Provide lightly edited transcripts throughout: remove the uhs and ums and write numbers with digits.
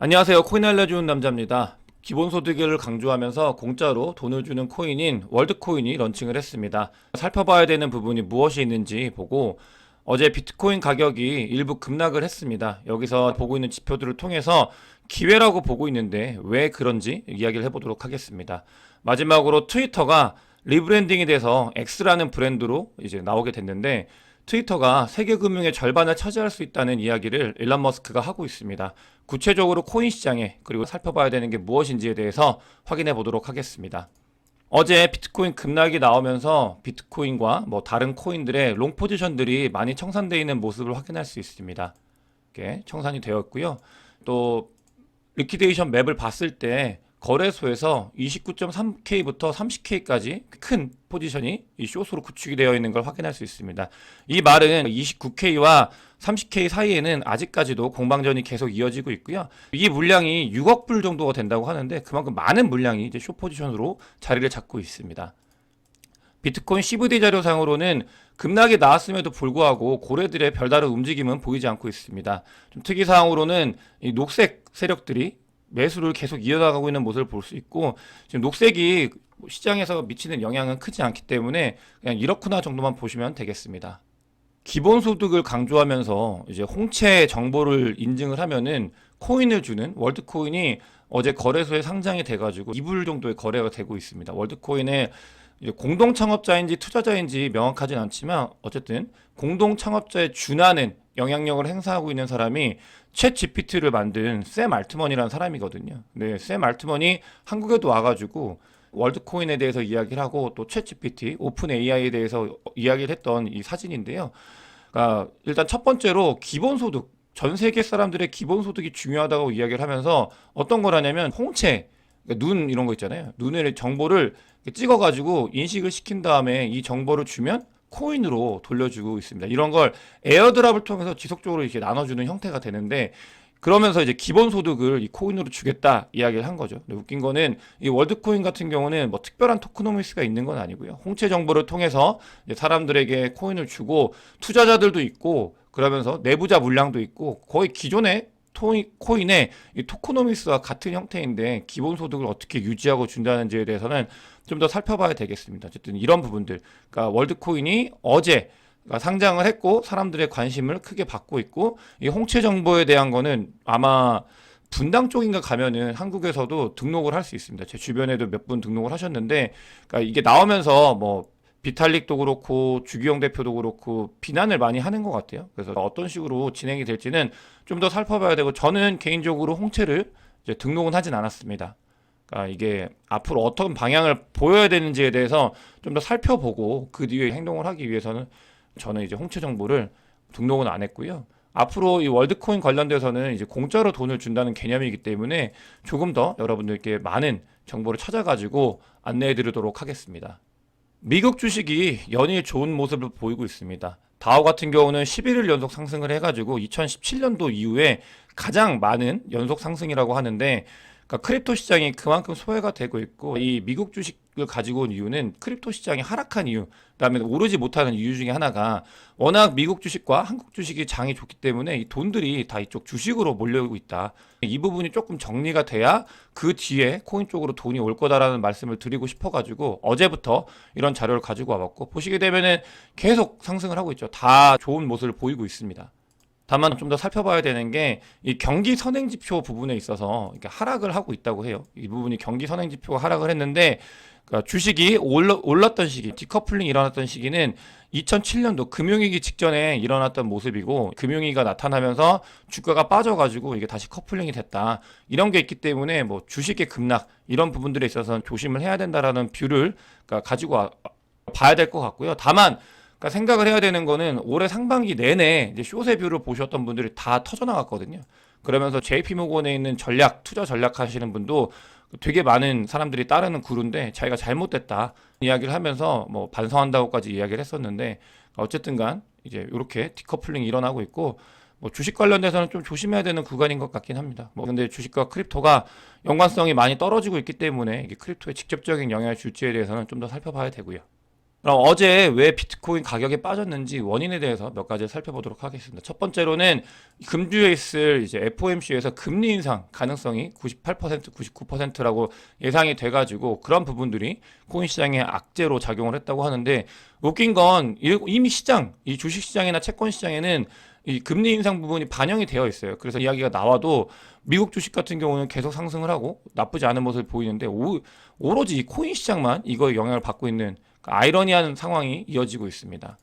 안녕하세요. 코인 알려주는 남자입니다. 기본소득을 강조하면서 공짜로 돈을 주는 코인인 월드코인이 런칭을 했습니다. 살펴봐야 되는 부분이 무엇이 있는지 보고 어제 비트코인 가격이 일부 급락을 했습니다. 여기서 보고 있는 지표들을 통해서 기회라고 보고 있는데 왜 그런지 이야기를 해보도록 하겠습니다. 마지막으로 트위터가 리브랜딩이 돼서 X라는 브랜드로 이제 나오게 됐는데 트위터가 세계 금융의 절반을 차지할 수 있다는 이야기를 일론 머스크가 하고 있습니다. 구체적으로 코인 시장에 그리고 살펴봐야 되는 게 무엇인지에 대해서 확인해 보도록 하겠습니다. 어제 비트코인 급락이 나오면서 비트코인과 다른 코인들의 롱 포지션들이 많이 청산되어 있는 모습을 확인할 수 있습니다. 이렇게 청산이 되었고요. 또 리퀴데이션 맵을 봤을 때 거래소에서 29.3K부터 30K까지 큰 포지션이 이 숏으로 구축이 되어 있는 걸 확인할 수 있습니다. 이 말은 29K와 30K 사이에는 아직까지도 공방전이 계속 이어지고 있고요. 이 물량이 6억 불 정도가 된다고 하는데 그만큼 많은 물량이 이제 숏 포지션으로 자리를 잡고 있습니다. 비트코인 CVD 자료상으로는 급락이 나왔음에도 불구하고 고래들의 별다른 움직임은 보이지 않고 있습니다. 좀 특이사항으로는 이 녹색 세력들이 매수를 계속 이어나가고 있는 모습을 볼 수 있고, 지금 녹색이 시장에서 미치는 영향은 크지 않기 때문에 그냥 이렇구나 정도만 보시면 되겠습니다. 기본소득을 강조하면서 이제 홍채 정보를 인증을 하면은 코인을 주는 월드코인이 어제 거래소에 상장이 돼가지고 2불 정도의 거래가 되고 있습니다. 월드코인의 공동 창업자인지 투자자인지 명확하진 않지만 어쨌든 공동 창업자에 준하는 영향력을 행사하고 있는 사람이 챗 GPT를 만든 샘 알트먼이라는 사람이거든요. 네, 샘 알트먼이 한국에도 와가지고 월드코인에 대해서 이야기를 하고 또 챗 GPT, 오픈 AI에 대해서 이야기를 했던 이 사진인데요. 그러니까 일단 첫 번째로 기본소득, 전 세계 사람들의 기본소득이 중요하다고 이야기를 하면서 어떤 거라냐면 홍채, 그러니까 눈 이런 거 있잖아요. 눈의 정보를 찍어가지고 인식을 시킨 다음에 이 정보를 주면 코인으로 돌려주고 있습니다. 이런 걸 에어드랍을 통해서 지속적으로 이렇게 나눠주는 형태가 되는데 그러면서 이제 기본소득을 이 코인으로 주겠다 이야기를 한 거죠. 근데 웃긴 거는 이 월드코인 같은 경우는 뭐 특별한 토크노미스가 있는 건 아니고요. 홍채 정보를 통해서 이제 사람들에게 코인을 주고 투자자들도 있고 그러면서 내부자 물량도 있고 거의 기존의 코인의 이 토코노미스와 같은 형태인데 기본소득을 어떻게 유지하고 준다는지에 대해서는 좀 더 살펴봐야 되겠습니다. 어쨌든 이런 부분들, 그러니까 월드코인이 어제 상장을 했고 사람들의 관심을 크게 받고 있고 이 홍채 정보에 대한 거는 아마 분당 쪽인가 가면은 한국에서도 등록을 할 수 있습니다. 제 주변에도 몇 분 등록을 하셨는데 그러니까 이게 나오면서 뭐 비탈릭도 그렇고 주기용 대표도 그렇고 비난을 많이 하는 것 같아요. 그래서 어떤 식으로 진행이 될지는 좀 더 살펴봐야 되고 저는 개인적으로 홍채를 이제 등록은 하진 않았습니다. 그러니까 이게 앞으로 어떤 방향을 보여야 되는지에 대해서 좀 더 살펴보고 그 뒤에 행동을 하기 위해서는 저는 이제 홍채 정보를 등록은 안 했고요. 앞으로 이 월드코인 관련돼서는 이제 공짜로 돈을 준다는 개념이기 때문에 조금 더 여러분들께 많은 정보를 찾아가지고 안내해 드리도록 하겠습니다. 미국 주식이 연일 좋은 모습을 보이고 있습니다. 다우 같은 경우는 11일 연속 상승을 해가지고 2017년도 이후에 가장 많은 연속 상승이라고 하는데 그러니까 크립토 시장이 그만큼 소외가 되고 있고 이 미국 주식을 가지고 온 이유는 크립토 시장이 하락한 이유, 그다음에 오르지 못하는 이유 중에 하나가 워낙 미국 주식과 한국 주식이 장이 좋기 때문에 이 돈들이 다 이쪽 주식으로 몰려오고 있다. 이 부분이 조금 정리가 돼야 그 뒤에 코인 쪽으로 돈이 올 거다라는 말씀을 드리고 싶어가지고 어제부터 이런 자료를 가지고 와봤고 보시게 되면은 계속 상승을 하고 있죠. 다 좋은 모습을 보이고 있습니다. 다만 좀 더 살펴봐야 되는 게 이 경기 선행지표 부분에 있어서 이렇게 하락을 하고 있다고 해요. 이 부분이 경기 선행지표가 하락을 했는데 그러니까 주식이 올랐던 시기, 디커플링이 일어났던 시기는 2007년도 금융위기 직전에 일어났던 모습이고 금융위기가 나타나면서 주가가 빠져가지고 이게 다시 커플링이 됐다. 이런 게 있기 때문에 뭐 주식의 급락 이런 부분들에 있어서는 조심을 해야 된다라는 뷰를 그러니까 가지고 봐야 될 것 같고요. 다만 그러니까 생각을 해야 되는 거는 올해 상반기 내내 이제 숏의 뷰를 보셨던 분들이 다 터져나갔거든요. 그러면서 JP모건에 있는 투자 전략 하시는 분도 되게 많은 사람들이 따르는 구루인데 자기가 잘못됐다 이야기를 하면서 뭐 반성한다고까지 이야기를 했었는데 어쨌든 간 이제 이렇게 디커플링이 일어나고 있고 뭐 주식 관련돼서는 좀 조심해야 되는 구간인 것 같긴 합니다. 뭐 근데 주식과 크립토가 연관성이 많이 떨어지고 있기 때문에 이게 크립토에 직접적인 영향을 줄지에 대해서는 좀 더 살펴봐야 되고요. 그럼 어제 왜 비트코인 가격이 빠졌는지 원인에 대해서 몇 가지 살펴보도록 하겠습니다. 첫 번째로는 금주에 있을 이제 FOMC에서 금리 인상 가능성이 98%, 99%라고 예상이 돼가지고 그런 부분들이 코인 시장에 악재로 작용을 했다고 하는데 웃긴 건 이미 시장, 이 주식 시장이나 채권 시장에는 이 금리 인상 부분이 반영이 되어 있어요. 그래서 이야기가 나와도 미국 주식 같은 경우는 계속 상승을 하고 나쁘지 않은 모습을 보이는데 오로지 이 코인 시장만 이거에 영향을 받고 있는 아이러니한 상황이 이어지고 있습니다.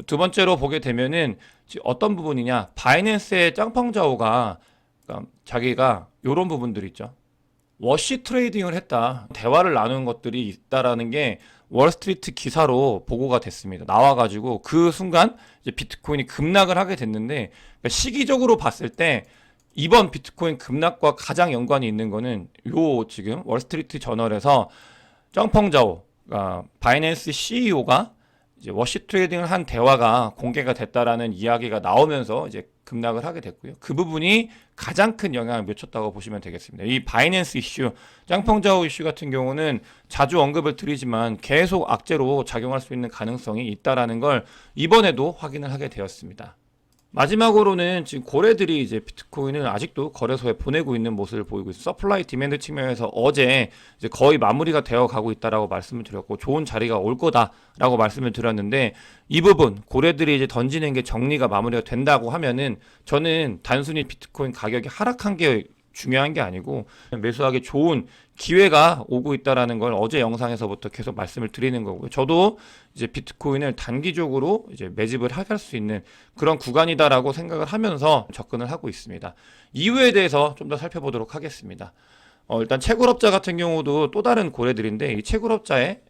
두 번째로 보게 되면은 어떤 부분이냐, 바이낸스의 짱펑자오가 그러니까 자기가 이런 부분들 있죠. 워시 트레이딩을 했다. 대화를 나눈 것들이 있다라는 게 월스트리트 기사로 보고가 됐습니다. 나와가지고 그 순간 이제 비트코인이 급락을 하게 됐는데 그러니까 시기적으로 봤을 때 이번 비트코인 급락과 가장 연관이 있는 거는 요 지금 월스트리트 저널에서 쩡펑자오 바이낸스 CEO가 이제 워시 트레이딩을 한 대화가 공개가 됐다라는 이야기가 나오면서 이제 급락을 하게 됐고요. 그 부분이 가장 큰 영향을 미쳤다고 보시면 되겠습니다. 이 바이낸스 이슈, 짱펑자오 이슈 같은 경우는 자주 언급을 드리지만 계속 악재로 작용할 수 있는 가능성이 있다라는 걸 이번에도 확인을 하게 되었습니다. 마지막으로는 지금 고래들이 이제 비트코인을 아직도 거래소에 보내고 있는 모습을 보이고 있어요. 서플라이 디맨드 측면에서 어제 이제 거의 마무리가 되어 가고 있다라고 말씀을 드렸고 좋은 자리가 올 거다라고 말씀을 드렸는데 이 부분 고래들이 이제 던지는 게 정리가 마무리가 된다고 하면은 저는 단순히 비트코인 가격이 하락한 게 중요한 게 아니고 매수하기 좋은 기회가 오고 있다라는 걸 어제 영상에서부터 계속 말씀을 드리는 거고요. 저도 이제 비트코인을 단기적으로 이제 매집을 할 수 있는 그런 구간이다라고 생각을 하면서 접근을 하고 있습니다. 이유에 대해서 좀 더 살펴보도록 하겠습니다. 일단 채굴업자 같은 경우도 또 다른 고래들인데 이 채굴업자의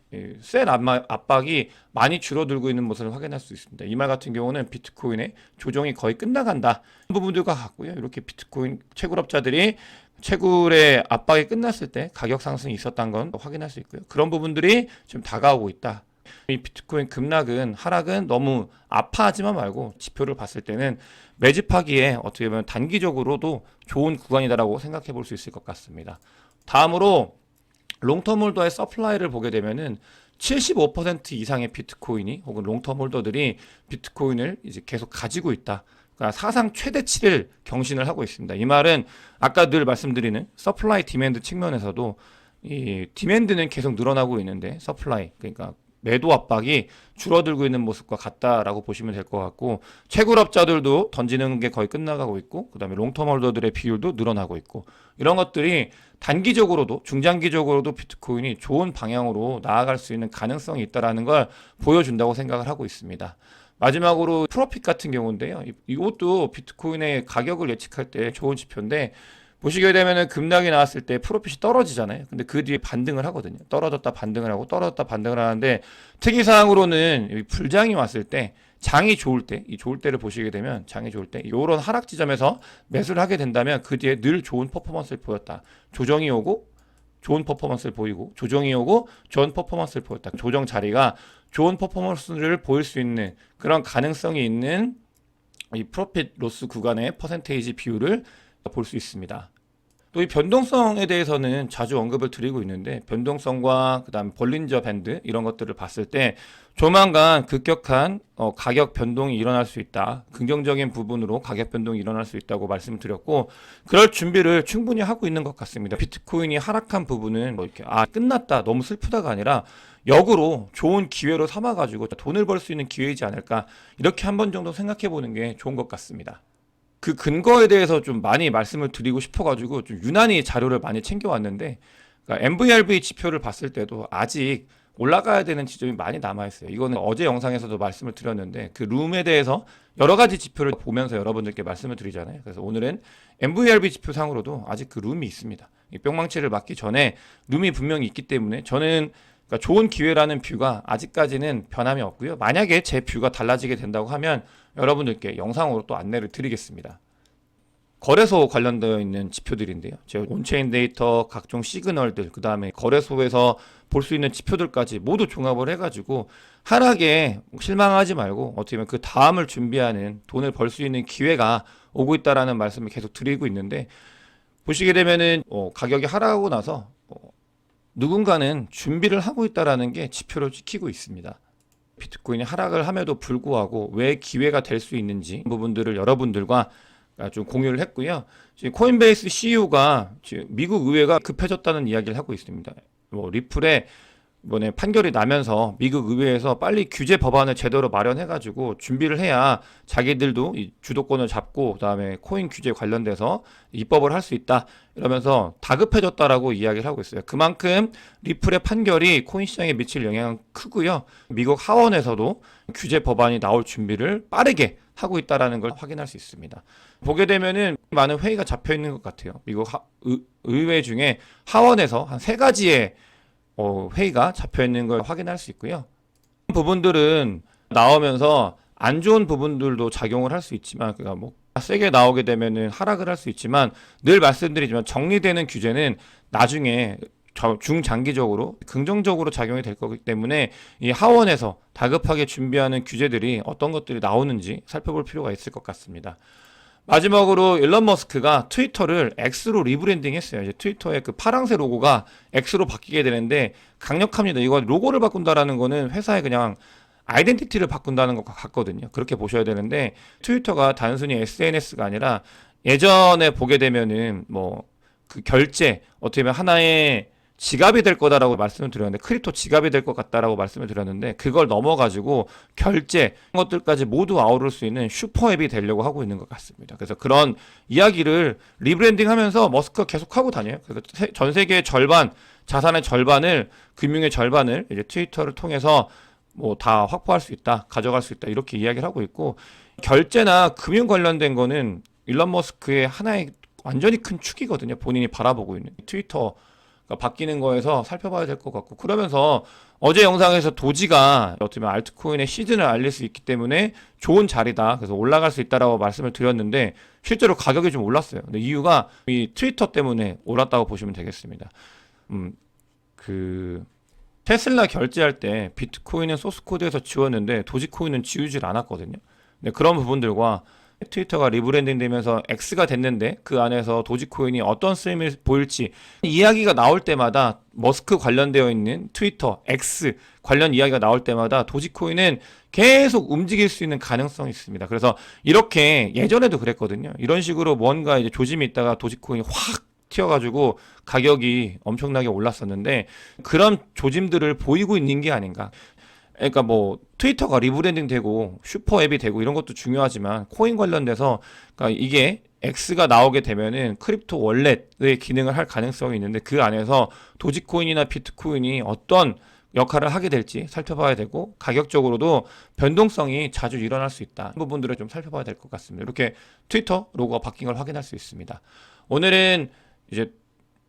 센 압박이 많이 줄어들고 있는 모습을 확인할 수 있습니다. 이 말 같은 경우는 비트코인의 조정이 거의 끝나간다 부분들과 같고요. 이렇게 비트코인 채굴업자들이 채굴의 압박이 끝났을 때 가격 상승이 있었던 건 확인할 수 있고요. 그런 부분들이 지금 다가오고 있다. 이 비트코인 급락은 하락은 너무 아파하지만 말고 지표를 봤을 때는 매집하기에 어떻게 보면 단기적으로도 좋은 구간이다라고 생각해 볼 수 있을 것 같습니다. 다음으로 롱텀 홀더의 서플라이를 보게 되면은 75% 이상의 비트코인이 혹은 롱텀 홀더들이 비트코인을 이제 계속 가지고 있다. 그러니까 사상 최대치를 경신을 하고 있습니다. 이 말은 아까 늘 말씀드리는 서플라이 디맨드 측면에서도 이 디맨드는 계속 늘어나고 있는데 서플라이 그러니까 매도 압박이 줄어들고 있는 모습과 같다라고 보시면 될 것 같고 채굴업자들도 던지는 게 거의 끝나가고 있고 그 다음에 롱텀 홀더들의 비율도 늘어나고 있고 이런 것들이 단기적으로도 중장기적으로도 비트코인이 좋은 방향으로 나아갈 수 있는 가능성이 있다는 걸 보여준다고 생각을 하고 있습니다. 마지막으로 프로핏 같은 경우인데요. 이것도 비트코인의 가격을 예측할 때 좋은 지표인데 보시게 되면은 급락이 나왔을 때 프로핏이 떨어지잖아요. 근데 그 뒤에 반등을 하거든요. 떨어졌다 반등을 하고 떨어졌다 반등을 하는데 특이사항으로는 불장이 왔을 때 장이 좋을 때, 이 좋을 때를 보시게 되면 장이 좋을 때 이런 하락 지점에서 매수를 하게 된다면 그 뒤에 늘 좋은 퍼포먼스를 보였다. 조정이 오고 좋은 퍼포먼스를 보이고 조정이 오고 좋은 퍼포먼스를 보였다. 조정 자리가 좋은 퍼포먼스를 보일 수 있는 그런 가능성이 있는 이 프로핏 로스 구간의 퍼센테이지 비율을 볼 수 있습니다. 또 이 변동성에 대해서는 자주 언급을 드리고 있는데 변동성과 그다음 볼린저 밴드 이런 것들을 봤을 때 조만간 급격한 가격 변동이 일어날 수 있다. 긍정적인 부분으로 가격 변동이 일어날 수 있다고 말씀을 드렸고 그럴 준비를 충분히 하고 있는 것 같습니다. 비트코인이 하락한 부분은 뭐 이렇게 끝났다 너무 슬프다가 아니라 역으로 좋은 기회로 삼아가지고 돈을 벌 수 있는 기회이지 않을까 이렇게 한 번 정도 생각해 보는 게 좋은 것 같습니다. 그 근거에 대해서 좀 많이 말씀을 드리고 싶어가지고 좀 유난히 자료를 많이 챙겨왔는데 그러니까 MVRV 지표를 봤을 때도 아직 올라가야 되는 지점이 많이 남아있어요. 이거는 어제 영상에서도 말씀을 드렸는데 그 룸에 대해서 여러 가지 지표를 보면서 여러분들께 말씀을 드리잖아요. 그래서 오늘은 MVRV 지표상으로도 아직 그 룸이 있습니다. 이 뿅망치를 맞기 전에 룸이 분명히 있기 때문에 저는 그러니까 좋은 기회라는 뷰가 아직까지는 변함이 없고요. 만약에 제 뷰가 달라지게 된다고 하면 여러분들께 영상으로 또 안내를 드리겠습니다. 거래소 관련되어 있는 지표들인데요. 제가 온체인 데이터, 각종 시그널들, 그 다음에 거래소에서 볼 수 있는 지표들까지 모두 종합을 해가지고 하락에 실망하지 말고 어떻게 보면 그 다음을 준비하는 돈을 벌 수 있는 기회가 오고 있다라는 말씀을 계속 드리고 있는데 보시게 되면은 가격이 하락하고 나서 누군가는 준비를 하고 있다라는 게 지표로 찍히고 있습니다. 비트코인이 하락을 함에도 불구하고 왜 기회가 될 수 있는지 부분들을 여러분들과 좀 공유를 했고요. 지금 코인베이스 CEO가 지금 미국 의회가 급해졌다는 이야기를 하고 있습니다. 뭐 리플의 이번에 판결이 나면서 미국 의회에서 빨리 규제 법안을 제대로 마련해가지고 준비를 해야 자기들도 이 주도권을 잡고 그다음에 코인 규제 관련돼서 입법을 할 수 있다 이러면서 다급해졌다라고 이야기를 하고 있어요. 그만큼 리플의 판결이 코인 시장에 미칠 영향은 크고요. 미국 하원에서도 규제 법안이 나올 준비를 빠르게 하고 있다라는 걸 확인할 수 있습니다. 보게 되면은 많은 회의가 잡혀 있는 것 같아요. 미국 의회 중에 하원에서 한 세 가지의 회의가 잡혀 있는 걸 확인할 수 있고요. 부분들은 나오면서 안 좋은 부분들도 작용을 할 수 있지만, 그러니까 뭐 세게 나오게 되면은 하락을 할 수 있지만, 늘 말씀드리지만 정리되는 규제는 나중에 중장기적으로 긍정적으로 작용이 될 거기 때문에 이 하원에서 다급하게 준비하는 규제들이 어떤 것들이 나오는지 살펴볼 필요가 있을 것 같습니다. 마지막으로 일론 머스크가 트위터를 X로 리브랜딩 했어요. 이제 트위터의 그 파랑새 로고가 X로 바뀌게 되는데 강력합니다. 이거 로고를 바꾼다라는 거는 회사의 그냥 아이덴티티를 바꾼다는 것과 같거든요. 그렇게 보셔야 되는데 트위터가 단순히 SNS가 아니라 예전에 보게 되면은 뭐 그 결제 어떻게 보면 하나의 지갑이 될 거다라고 말씀을 드렸는데 크립토 지갑이 될 것 같다라고 말씀을 드렸는데 그걸 넘어가지고 결제 이런 것들까지 모두 아우를 수 있는 슈퍼 앱이 되려고 하고 있는 것 같습니다. 그래서 그런 이야기를 리브랜딩하면서 머스크가 계속 하고 다녀요. 그래서 전 세계의 절반 자산의 절반을 금융의 절반을 이제 트위터를 통해서 뭐 다 확보할 수 있다, 가져갈 수 있다 이렇게 이야기를 하고 있고 결제나 금융 관련된 거는 일론 머스크의 하나의 완전히 큰 축이거든요. 본인이 바라보고 있는 트위터 바뀌는 거에서 살펴봐야 될 것 같고 그러면서 어제 영상에서 도지가 어떻게 보면 알트코인의 시즌을 알릴 수 있기 때문에 좋은 자리다. 그래서 올라갈 수 있다라고 말씀을 드렸는데 실제로 가격이 좀 올랐어요. 근데 이유가 이 트위터 때문에 올랐다고 보시면 되겠습니다. 그 테슬라 결제할 때 비트코인은 소스코드에서 지웠는데 도지코인은 지우질 않았거든요. 근데 그런 부분들과 트위터가 리브랜딩 되면서 X가 됐는데 그 안에서 도지코인이 어떤 쓰임을 보일지 이야기가 나올 때마다 머스크 관련되어 있는 트위터, X 관련 이야기가 나올 때마다 도지코인은 계속 움직일 수 있는 가능성이 있습니다. 그래서 이렇게 예전에도 그랬거든요. 이런 식으로 뭔가 이제 조짐이 있다가 도지코인이 확 튀어가지고 가격이 엄청나게 올랐었는데 그런 조짐들을 보이고 있는 게 아닌가. 그러니까 뭐 트위터가 리브랜딩 되고 슈퍼 앱이 되고 이런 것도 중요하지만 코인 관련돼서 그러니까 이게 X가 나오게 되면은 크립토 월렛의 기능을 할 가능성이 있는데 그 안에서 도지코인이나 비트코인이 어떤 역할을 하게 될지 살펴봐야 되고 가격적으로도 변동성이 자주 일어날 수 있다. 이 부분들을 좀 살펴봐야 될 것 같습니다. 이렇게 트위터 로고가 바뀐 걸 확인할 수 있습니다. 오늘은 이제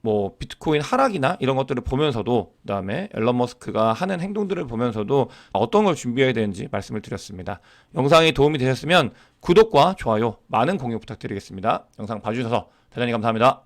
뭐 비트코인 하락이나 이런 것들을 보면서도 그다음에 앨런 머스크가 하는 행동들을 보면서도 어떤 걸 준비해야 되는지 말씀을 드렸습니다. 영상이 도움이 되셨으면 구독과 좋아요 많은 공유 부탁드리겠습니다. 영상 봐주셔서 대단히 감사합니다.